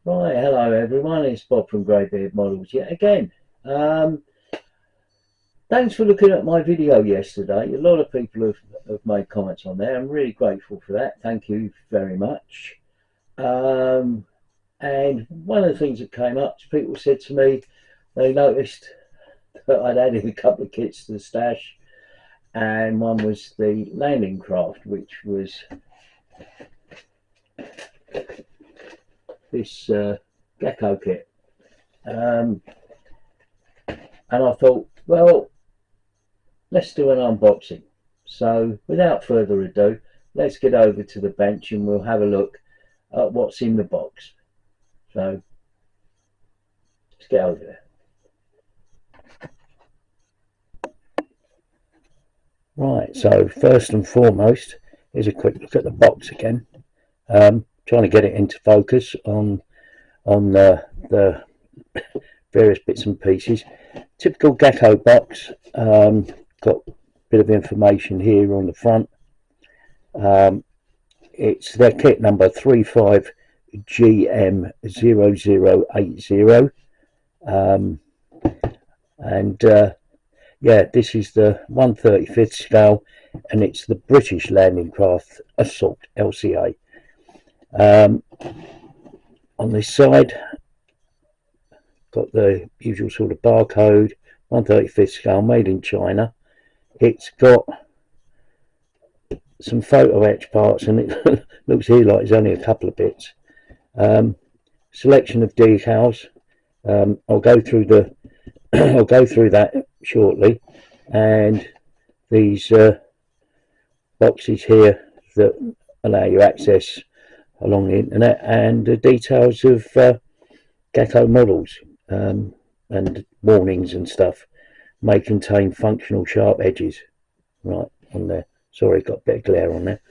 Right, hello everyone, it's Bob from Greybeard Models yet again. Thanks for looking at my video yesterday. A lot of people have made comments on there. I'm really grateful for that. Thank you very much. And one of the things that came up, people said to me, they noticed that I'd added a couple of kits to the stash, and one was the landing craft, which was this Gecko kit. And I thought, well, let's do an unboxing. So without further ado, let's get over to the bench and we'll have a look at what's in the box. So let's get over there. Right, so first and foremost, here's a quick look at the box again. Trying to get it into focus on the various bits and pieces. Typical Gecko box. Got a bit of information here on the front. It's their kit number 35GM0080. Yeah, this is the 1/35th scale, and it's the British Landing Craft Assault LCA. On this side, got the usual sort of barcode, 1/35th scale, made in China. It's got some photo etch parts, and it looks here like it's only a couple of bits. Selection of decals. I'll go through that shortly, and these boxes here that allow you access along the internet, and the details of Gecko models and warnings and stuff. May contain functional sharp edges. Right on there. Sorry, got a bit of glare on there.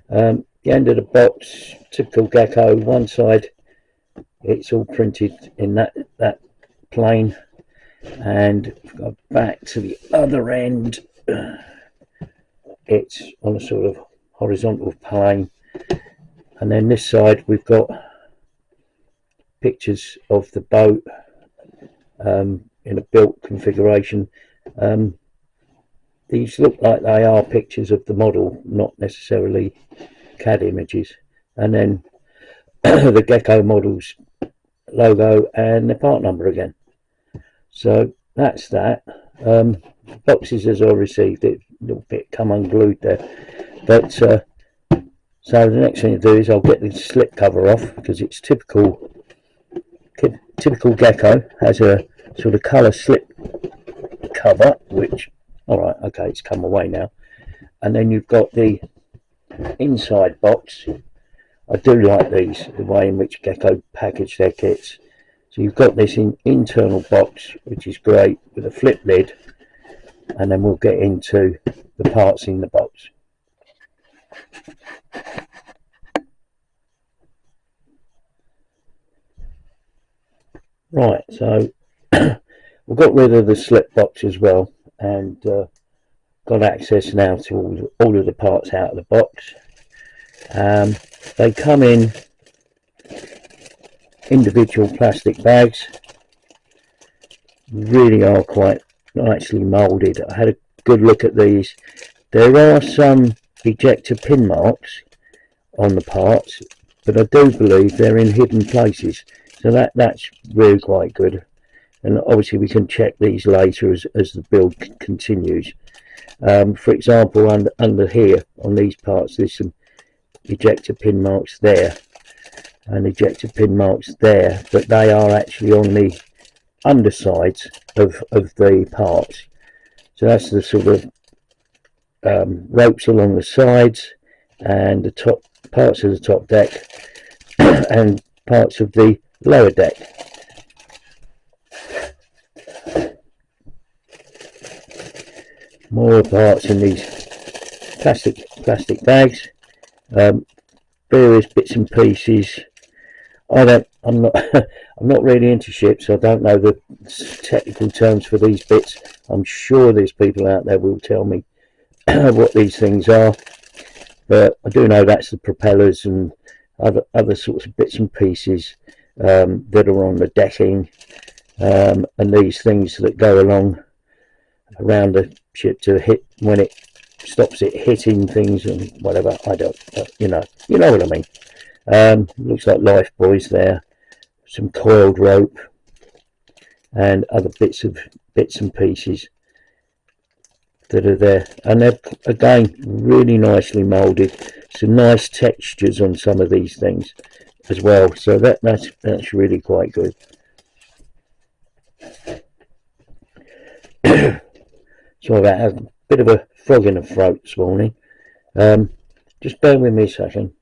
The end of the box, typical Gecko. One side, it's all printed in that plane, and if I go back to the other end, it's on a sort of horizontal plane. And then this side, we've got pictures of the boat in a built configuration. These look like they are pictures of the model, not necessarily CAD images. And then the Gecko models logo and the part number again. So that's that. Boxes as I received it, a little bit come unglued there. But so the next thing to do is I'll get the slip cover off, because it's typical Gecko, has a sort of colour slip cover, which, alright, okay, it's come away now. And then you've got the inside box. I do like these, the way in which Gecko package their kits. So you've got this internal box, which is great, with a flip lid, and then we'll get into the parts in the box. Right, so we've got rid of the slip box as well, and got access now to all of the parts out of the box. They come in individual plastic bags. Really are quite nicely moulded. I had a good look at these. There are some ejector pin marks on the parts, but I do believe they're in hidden places, so that's really quite good. And obviously we can check these later as the build continues. For example, under here on these parts, there's some ejector pin marks there and ejector pin marks there, but they are actually on the undersides of the parts. So that's the sort of ropes along the sides and the top parts of the top deck and parts of the lower deck. More parts in these plastic bags, various bits and pieces. I'm not really into ships, so I don't know the technical terms for these bits. I'm sure there's people out there will tell me what these things are, but I do know that's the propellers and other sorts of bits and pieces. that are on the decking, and these things that go along around the ship to hit when it stops it hitting things and whatever. I don't, you know what I mean. Looks like life buoys there, some coiled rope, and other bits and pieces that are there, and they're again really nicely molded. Some nice textures on some of these things as well, so that's really quite good. Sorry, I have a bit of a frog in the throat this morning. Just bear with me a second.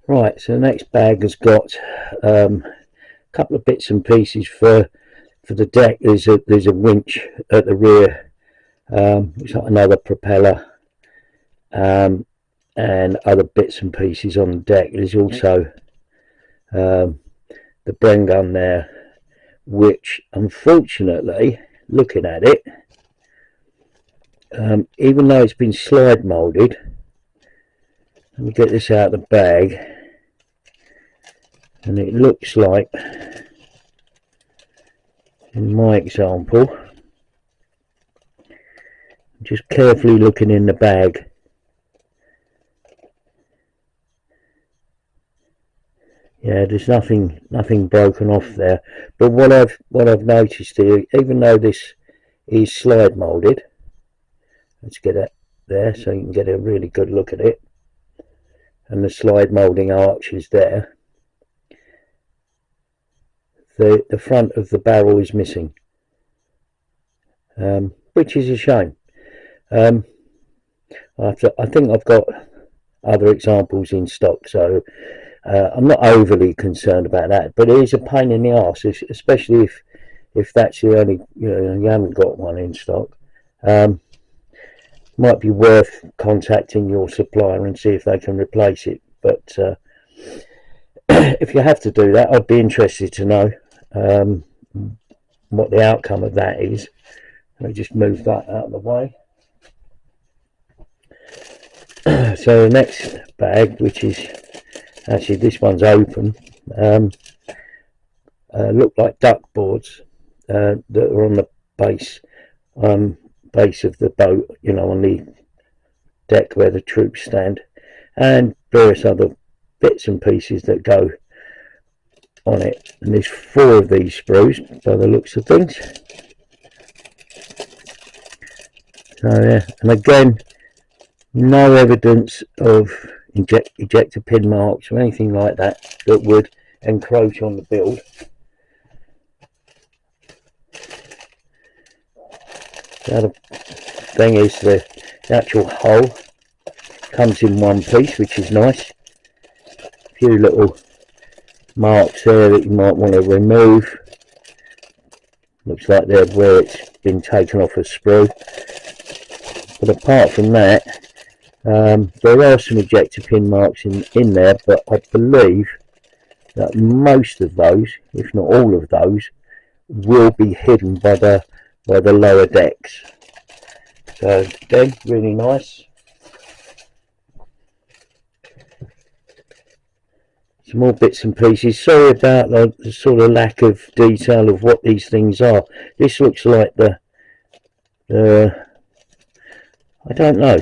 Right, so the next bag has got a couple of bits and pieces for the deck. There's a winch at the rear. It's got another propeller, and other bits and pieces on the deck. There's also the Bren gun there, which unfortunately, looking at it, even though it's been slide molded, let me get this out of the bag, and it looks like, in my example, just carefully looking in the bag, yeah, there's nothing broken off there. But what I've noticed here, even though this is slide molded, let's get it there so you can get a really good look at it, and the slide molding arch is there, the front of the barrel is missing, which is a shame. I think I've got other examples in stock, so I'm not overly concerned about that, but it is a pain in the arse, especially if that's the only, you haven't got one in stock. Might be worth contacting your supplier and see if they can replace it, but if you have to do that, I'd be interested to know what the outcome of that is. Let me just move that out of the way. So the next bag, which is actually, this one's open, look like duck boards that are on the base of the boat, on the deck where the troops stand, and various other bits and pieces that go on it. And there's 4 of these sprues by the looks of things. So yeah, and again, no evidence of ejector pin marks or anything like that that would encroach on the build. The other thing is the actual hull comes in one piece, which is nice. A few little marks there that you might want to remove. Looks like they're where it's been taken off a sprue. But apart from that, there are some ejector pin marks in there, but I believe that most of those, if not all of those, will be hidden by the lower decks. So again, really nice. Some more bits and pieces. Sorry about the sort of lack of detail of what these things are. This looks like I don't know.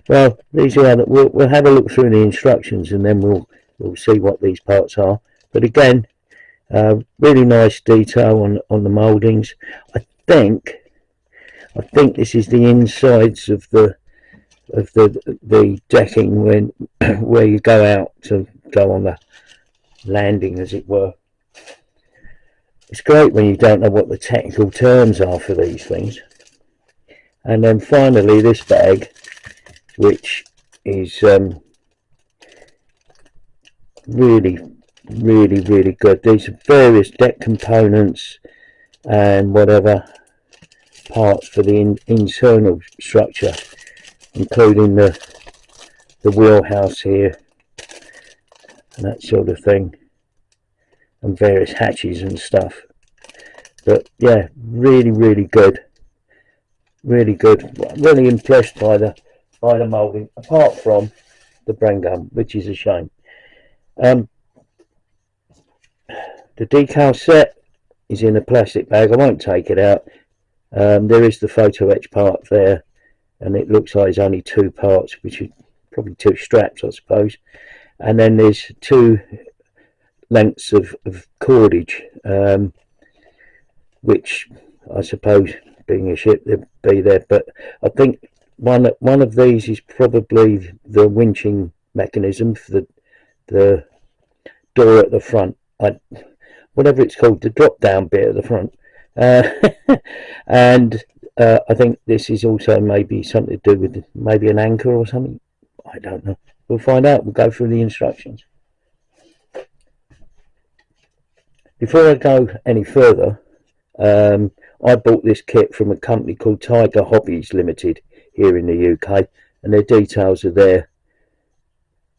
Well, these are we'll have a look through the instructions, and then we'll see what these parts are. But again, really nice detail on the mouldings. I think this is the insides of the decking where you go out to go on the landing, as it were. It's great when you don't know what the technical terms are for these things. And then finally, this bag, which is really good. These are various deck components and whatever parts for the internal structure, including the wheelhouse here and that sort of thing, and various hatches and stuff. But yeah, really good. Really good. Really impressed by the by the moulding, apart from the Bren gun, which is a shame. The decal set is in a plastic bag. I won't take it out. There is the photo etch part there, and it looks like it's only 2 parts, which is probably 2 straps, I suppose. And then there's 2 lengths of cordage, which I suppose, being a ship, they'd be there. But I think one of these is probably the winching mechanism for the door at the front, whatever it's called, the drop down bit at the front. And I think this is also maybe something to do with maybe an anchor or something. I don't know. We'll find out. We'll go through the instructions. Before I go any further, I bought this kit from a company called Tiger Hobbies Limited here in the UK, and their details are there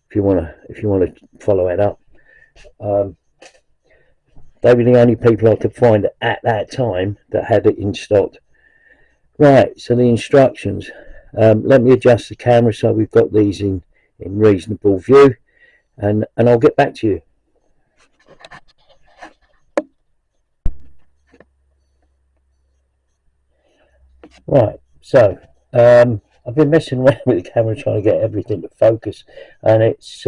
if you want to follow it up. They were the only people I could find at that time that had it in stock. Right, so the instructions. Let me adjust the camera so we've got these in reasonable view, and I'll get back to you. Right, so I've been messing around with the camera trying to get everything to focus, and it's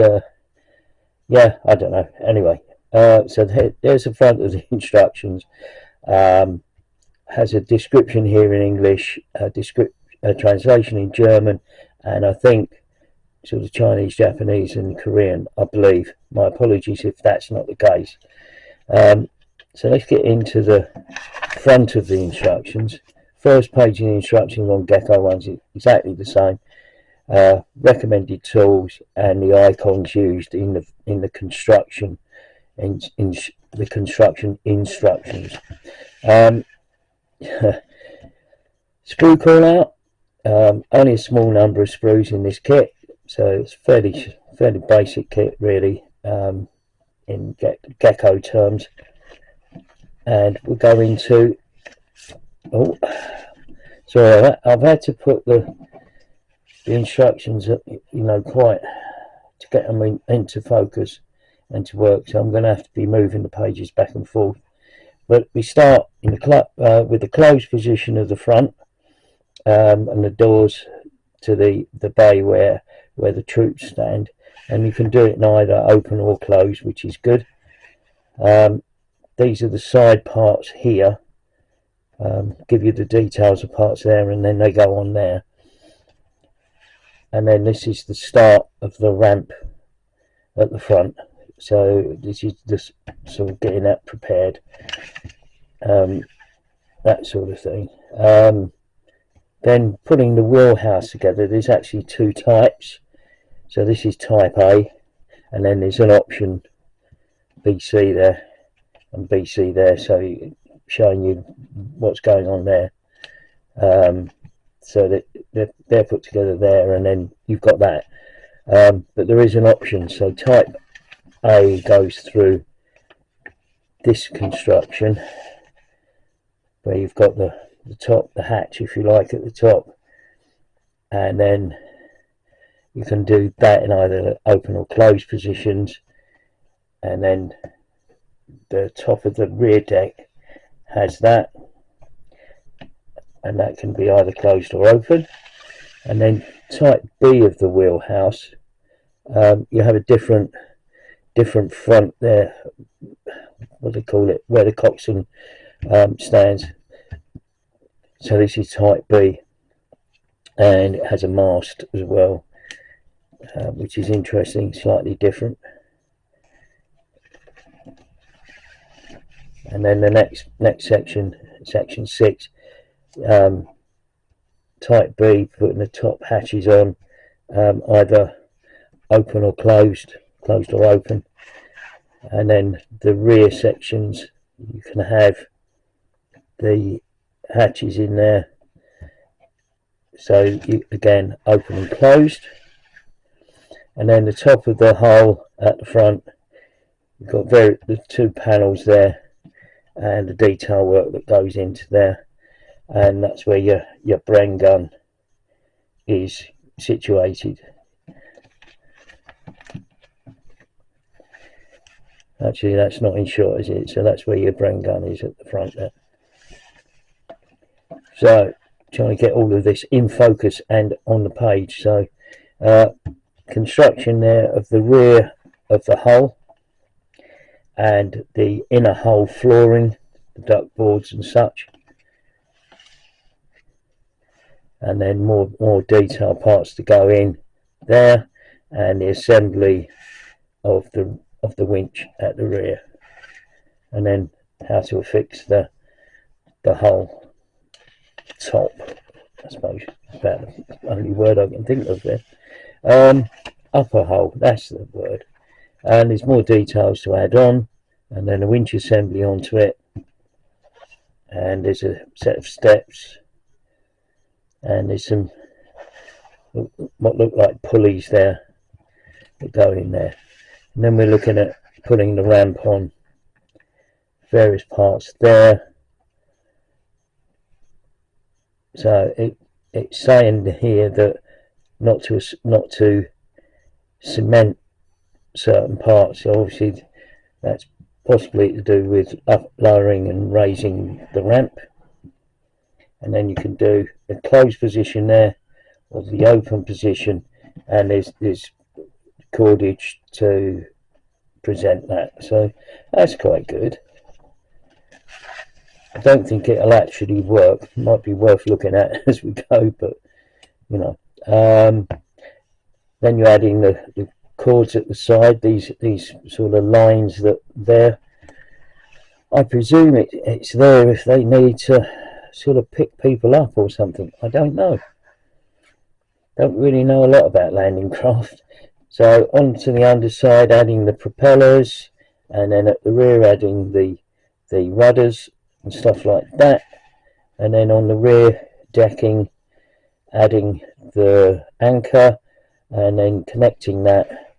yeah, I don't know. Anyway, so there's the front of the instructions. Has a description here in English, a translation in German, and I think sort of Chinese, Japanese and Korean, I believe. My apologies if that's not the case. So let's get into the front of the instructions. First page of the instructions on Gecko ones is exactly the same. Recommended tools and the icons used in the construction in the construction instructions. Screw call out. Only a small number of screws in this kit, so it's fairly basic kit really, in Gecko terms. And we'll go into, oh sorry, I've had to put the instructions, quite to get them into focus and to work, so I'm going to have to be moving the pages back and forth. But we start in with the closed position of the front, and the doors to the bay where the troops stand, and you can do it in either open or closed, which is good. These are the side parts here, give you the details of parts there, and then they go on there. And then this is the start of the ramp at the front, so this is just sort of getting that prepared, that sort of thing. Then putting the wheelhouse together, there's actually 2 types. So this is type A, and then there's an option BC there and BC there, so showing you what's going on there. So that they're put together there, and then you've got that. But there is an option. So type A goes through this construction, where you've got the top, the hatch, if you like, at the top, and then you can do that in either open or closed positions. And then the top of the rear deck has that, and that can be either closed or open. And then type B of the wheelhouse, you have a different front there, what do they call it, where the coxswain stands. So this is type B, and it has a mast as well, which is interesting, slightly different. And then the next section, section 6, type B, putting the top hatches on, either open or closed or open. And then the rear sections, you can have the hatches in there, so again, open and closed. And then the top of the hull at the front, you've got the 2 panels there, and the detail work that goes into there, and that's where your Bren gun is situated. Actually, that's not in shot, is it? So that's where your Bren gun is, at the front there. So trying to get all of this in focus and on the page. So construction there of the rear of the hull and the inner hull flooring, the duct boards and such, and then more detailed parts to go in there, and the assembly of the winch at the rear, and then how to affix the hull top. I suppose that's about the only word I can think of there. Upper hull, that's the word. And there's more details to add on, and then a winch assembly onto it, and there's a set of steps, and there's some what look like pulleys there that go in there. And then we're looking at putting the ramp on, various parts there. So it's saying here that not to cement certain parts. So obviously that's possibly to do with lowering and raising the ramp. And then you can do a closed position there, or the open position, and there's cordage to present that. So that's quite good. I don't think it'll actually work. It might be worth looking at as we go, but you know. Then you're adding the cords at the side, these sort of lines that there. I presume it's there if they need to sort of pick people up or something. I don't know. Don't really know a lot about landing craft. So onto the underside, adding the propellers, and then at the rear adding the rudders and stuff like that, and then on the rear decking adding the anchor, and then connecting that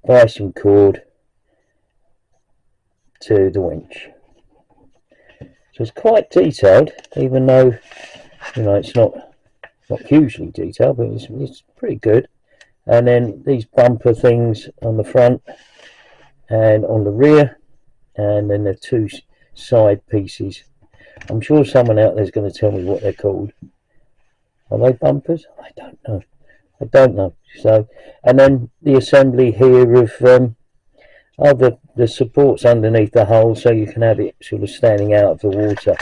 by some cord to the winch. So it's quite detailed, even though it's not hugely detailed, but it's pretty good. And then these bumper things on the front and on the rear, and then the two side pieces. I'm sure someone out there is going to tell me what they're called. Are they bumpers? I don't know. So, and then the assembly here of the supports underneath the hull, so you can have it sort of standing out of the water.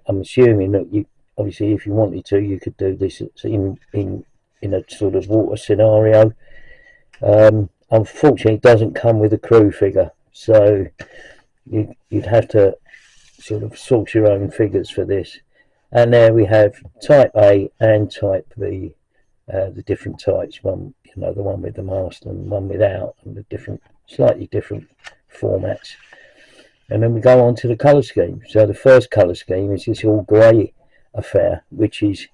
I'm assuming that you obviously, if you wanted to, you could do this in a sort of water scenario. Unfortunately, it doesn't come with a crew figure, so you'd have to sort of source your own figures for this. And there we have Type A and Type B, the different types. One, the one with the mast and one without, and the slightly different formats. And then we go on to the colour scheme. So the first colour scheme is this all grey affair, which is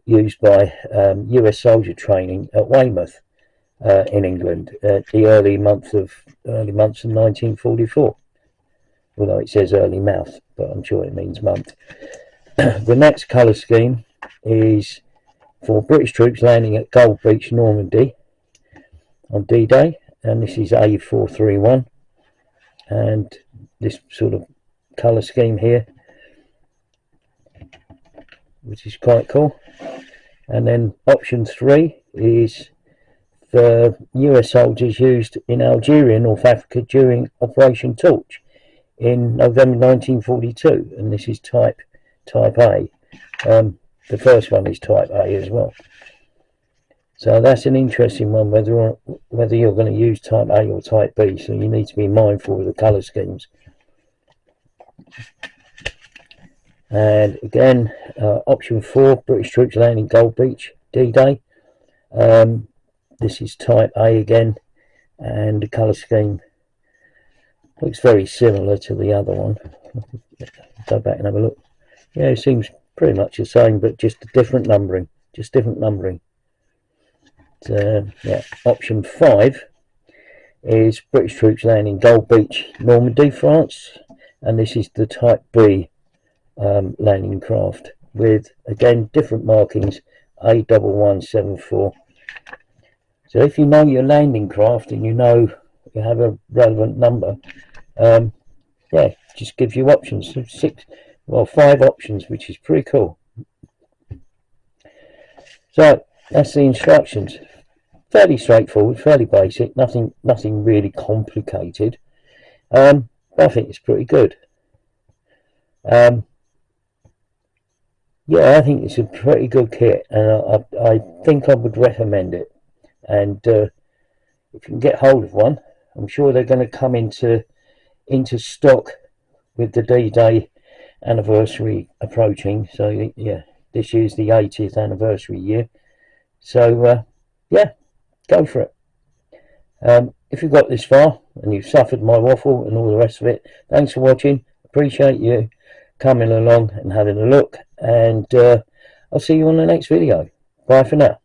used by US soldier training at Weymouth in England at the early months of 1944. Although it says early mouth, but I'm sure it means month. The next colour scheme is for British troops landing at Gold Beach, Normandy on D-Day, and this is A431, and this sort of colour scheme here, which is quite cool. And then option 3 is the US soldiers used in Algeria, North Africa during Operation Torch in November 1942, and this is type A. The first one is type A as well. So that's an interesting one, whether you're going to use type A or type B, so you need to be mindful of the colour schemes. And again, option 4, British troops landing Gold Beach, D-Day. This is type A again, and the colour scheme looks very similar to the other one. Go back and have a look. Yeah, it seems pretty much the same, but just different numbering. Yeah, option 5 is British troops landing Gold Beach, Normandy, France, and this is the type B landing craft with, again, different markings A1174. So if you know your landing craft and you know you have a relevant number, yeah, just gives you options. 5 options, which is pretty cool. So that's the instructions. Fairly straightforward, fairly basic, nothing really complicated. I think it's pretty good. Yeah, I think it's a pretty good kit, and I think I would recommend it. And if you can get hold of one, I'm sure they're going to come into stock with the D-Day anniversary approaching. So yeah, this year's the 80th anniversary year. So yeah, go for it. If you've got this far and you've suffered my waffle and all the rest of it, thanks for watching. Appreciate you coming along and having a look, and I'll see you on the next video. Bye for now.